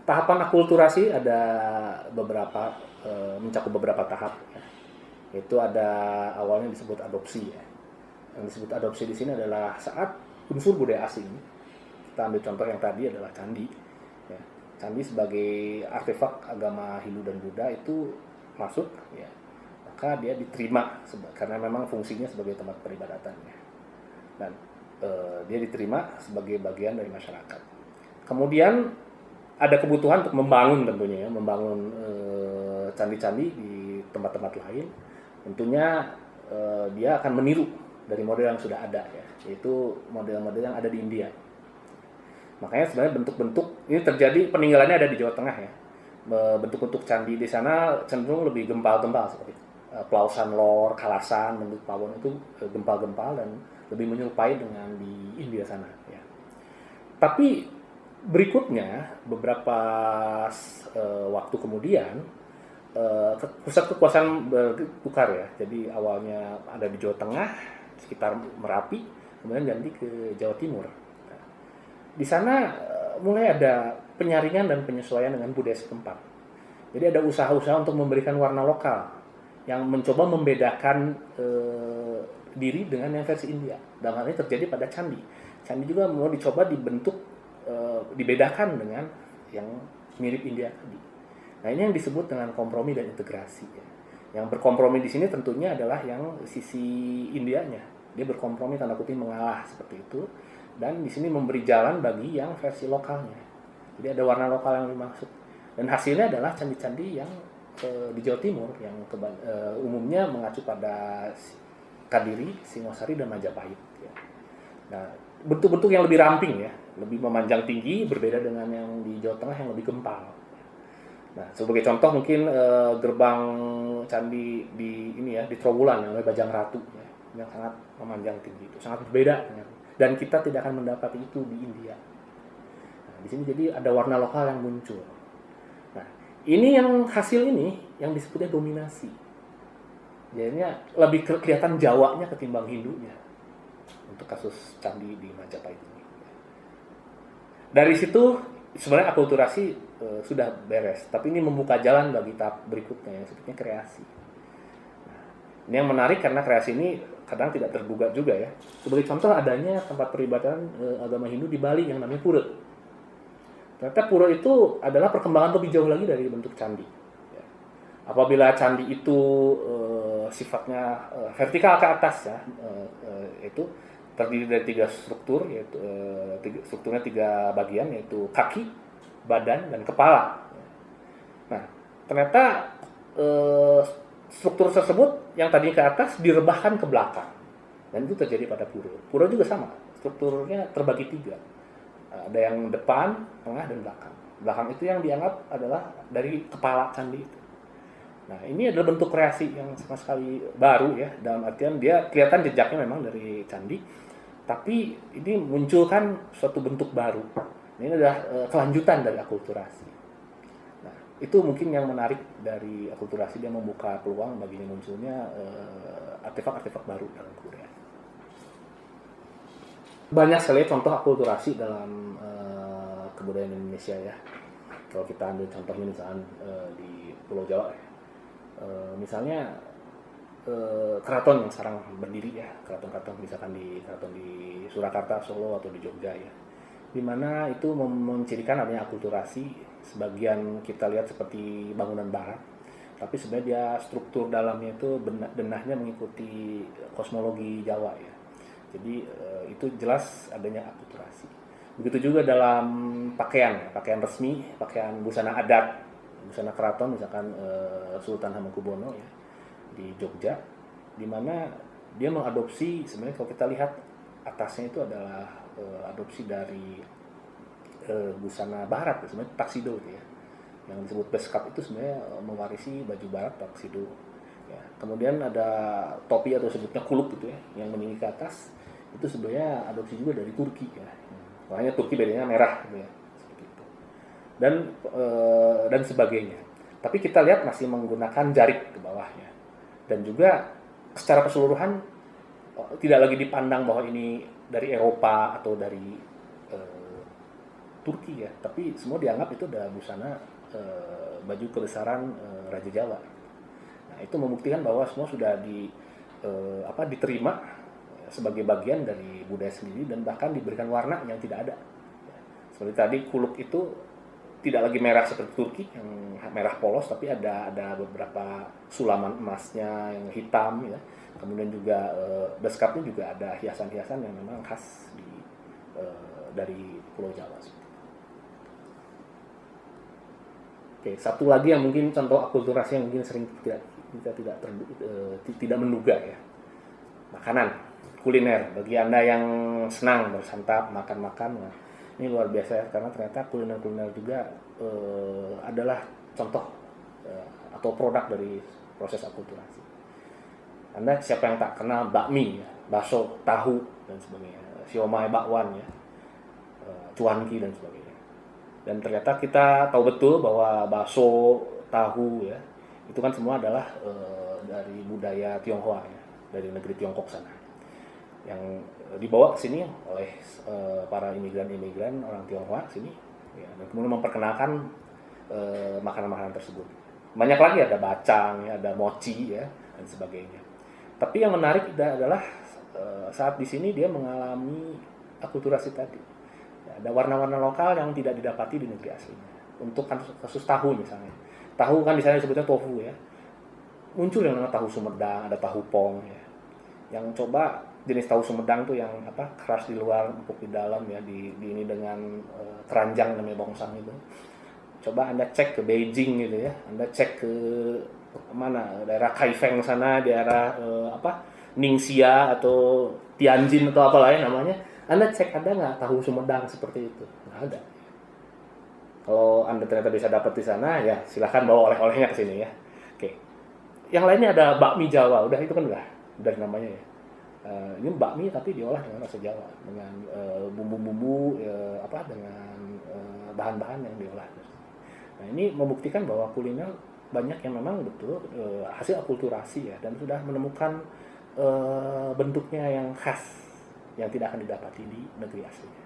tahapan akulturasi ada beberapa, mencakup beberapa tahap. Ya. Itu ada awalnya disebut adopsi. Ya. Yang disebut adopsi di sini adalah saat unsur budaya asing. Kita ambil contoh yang tadi adalah candi. Ya. Candi sebagai artefak agama Hindu dan Buddha itu masuk, ya. Maka dia diterima karena memang fungsinya sebagai tempat peribadatan. Ya. Dan dia diterima sebagai bagian dari masyarakat. Kemudian ada kebutuhan untuk membangun tentunya ya, membangun candi-candi di tempat-tempat lain. Tentunya dia akan meniru dari model yang sudah ada ya, yaitu model-model yang ada di India. Makanya sebenarnya bentuk-bentuk ini terjadi peninggalannya ada di Jawa Tengah ya. Bentuk-bentuk candi di sana cenderung lebih gempal-gempal seperti Pelausan Lor, Kalasan, bentuk pawon itu gempal-gempal dan lebih menyerupai dengan di India sana ya. Tapi berikutnya beberapa waktu kemudian pusat kekuasaan bertukar ya. Jadi awalnya ada di Jawa Tengah sekitar Merapi, kemudian ganti ke Jawa Timur. Nah, di sana mulai ada penyaringan dan penyesuaian dengan budaya setempat. Jadi ada usaha-usaha untuk memberikan warna lokal yang mencoba membedakan diri dengan yang versi India. Dalam hal ini terjadi pada candi. Candi juga mau dicoba dibentuk, dibedakan dengan yang mirip India tadi. Nah ini yang disebut dengan kompromi dan integrasi. Ya. Yang berkompromi di sini tentunya adalah yang sisi Indianya. Dia berkompromi tanda kutip mengalah seperti itu. Dan di sini memberi jalan bagi yang versi lokalnya. Jadi ada warna lokal yang dimaksud. Dan hasilnya adalah candi-candi yang di Jawa Timur yang umumnya mengacu pada Kadiri, Singosari, dan Majapahit. Ya. Nah, bentuk-bentuk yang lebih ramping ya, lebih memanjang tinggi, berbeda dengan yang di Jawa Tengah yang lebih gempal. Nah, sebagai contoh mungkin gerbang candi di ini ya di Trowulan yang oleh Bajang Ratu, ya, yang sangat memanjang tinggi itu, sangat berbeda. Ya. Dan kita tidak akan mendapati itu di India. Nah, di sini jadi ada warna lokal yang muncul. Nah, ini yang hasil ini yang disebutnya dominasi. Jadinya lebih kelihatan Jawanya ketimbang Hindunya untuk kasus candi di Majapahit ini. Dari situ sebenarnya akulturasi sudah beres, tapi ini membuka jalan bagi tahap berikutnya yang sebutnya kreasi. Nah, ini yang menarik karena kreasi ini kadang tidak terduga juga ya. Sebagai contoh adanya tempat peribadatan agama Hindu di Bali yang namanya pura. Ternyata pura itu adalah perkembangan lebih jauh lagi dari bentuk candi. Ya. Apabila candi itu sifatnya vertikal ke atas ya, itu terdiri dari 3 struktur, yaitu strukturnya 3 bagian, yaitu kaki, badan, dan kepala. Nah, ternyata struktur tersebut yang tadi ke atas direbahkan ke belakang, dan itu terjadi pada pura. Pura juga sama, strukturnya terbagi 3, ada yang depan, tengah, dan belakang. Belakang itu yang dianggap adalah dari kepala candi itu. Nah, ini adalah bentuk kreasi yang sama sekali baru ya, dalam artian dia kelihatan jejaknya memang dari candi, tapi ini munculkan suatu bentuk baru. Ini adalah kelanjutan dari akulturasi. Nah, itu mungkin yang menarik dari akulturasi, dia membuka peluang baginya munculnya artefak-artefak baru dalam kebudayaan. Banyak sekali contoh akulturasi dalam kebudayaan Indonesia ya. Kalau kita ambil contohnya misalnya di Pulau Jawa ya. Misalnya keraton yang sekarang berdiri ya, keraton-keraton misalkan di keraton di Surakarta, Solo, atau di Jogja ya, dimana itu mencirikan adanya akulturasi. Sebagian kita lihat seperti bangunan barat, tapi sebenarnya dia struktur dalamnya itu denahnya mengikuti kosmologi Jawa ya. Jadi itu jelas adanya akulturasi. Begitu juga dalam pakaian ya, pakaian resmi, pakaian busana adat, busana keraton misalkan Sultan Hamengkubuwono ya di Jogja, di mana dia mengadopsi, sebenarnya kalau kita lihat atasnya itu adalah adopsi dari busana barat, sebenarnya tuxedo itu ya, yang disebut beskap itu sebenarnya mewarisi baju barat tuxedo ya. Kemudian ada topi atau sebutnya kuluk gitu ya, yang meninggi ke atas, itu sebenarnya adopsi juga dari Turki ya, makanya Turki bedanya merah gitu ya, seperti itu. Dan sebagainya. Tapi kita lihat masih menggunakan jarik ke bawahnya. Dan juga secara keseluruhan tidak lagi dipandang bahwa ini dari Eropa atau dari Turki ya, tapi semua dianggap itu adalah busana baju kebesaran Raja Jawa. Nah, itu membuktikan bahwa semua sudah diterima sebagai bagian dari budaya sendiri dan bahkan diberikan warna yang tidak ada. Seperti tadi kuluk itu tidak lagi merah seperti Turki yang merah polos, tapi ada beberapa sulaman emasnya yang hitam ya. Kemudian juga beskapnya juga ada hiasan-hiasan yang memang khas dari Pulau Jawa. Oke, satu lagi yang mungkin contoh akulturasi yang mungkin sering kita tidak menduga ya. Makanan, kuliner. Bagi Anda yang senang bersantap, makan-makan, nah, ini luar biasa ya, karena ternyata kuliner-kuliner juga adalah contoh atau produk dari proses akulturasi. Anda siapa yang tak kenal bakmi, ya, bakso, tahu dan sebagainya, siomay, bakwan ya, cuanki dan sebagainya. Dan ternyata kita tahu betul bahwa bakso, tahu ya, itu kan semua adalah dari budaya Tionghoa ya, dari negeri Tiongkok sana, yang dibawa ke sini oleh para imigran orang Tionghoa sini ya, dan kemudian memperkenalkan makanan-makanan tersebut. Banyak lagi, ada bacang ya, ada mochi ya dan sebagainya. Tapi yang menarik adalah saat di sini dia mengalami akulturasi tadi. Ya, ada warna-warna lokal yang tidak didapati di negeri aslinya. Untuk kasus tahu misalnya, tahu kan di sana disebutnya tofu ya, muncul yang namanya tahu Sumedang, ada tahu pong ya. Yang coba jenis tahu Sumedang tuh yang keras di luar, empuk di dalam ya, di ini dengan keranjang namanya bongsang itu. Coba Anda cek ke Beijing gitu ya, Anda cek ke mana, daerah Kaifeng sana, daerah Ningxia atau Tianjin atau apalah ya namanya, Anda cek ada nggak tahu Sumedang seperti itu? Nggak ada. Kalau Anda ternyata bisa dapat di sana, ya silahkan bawa oleh-olehnya ke sini ya. Oke. Yang lainnya ada bakmi Jawa, udah itu kan udah dari namanya ya. Ini bakmi tapi diolah dengan rasa Jawa, dengan bumbu-bumbu dengan bahan-bahan yang diolah. Nah, ini membuktikan bahwa kuliner banyak yang memang betul hasil akulturasi ya, dan sudah menemukan bentuknya yang khas yang tidak akan didapati di negeri aslinya.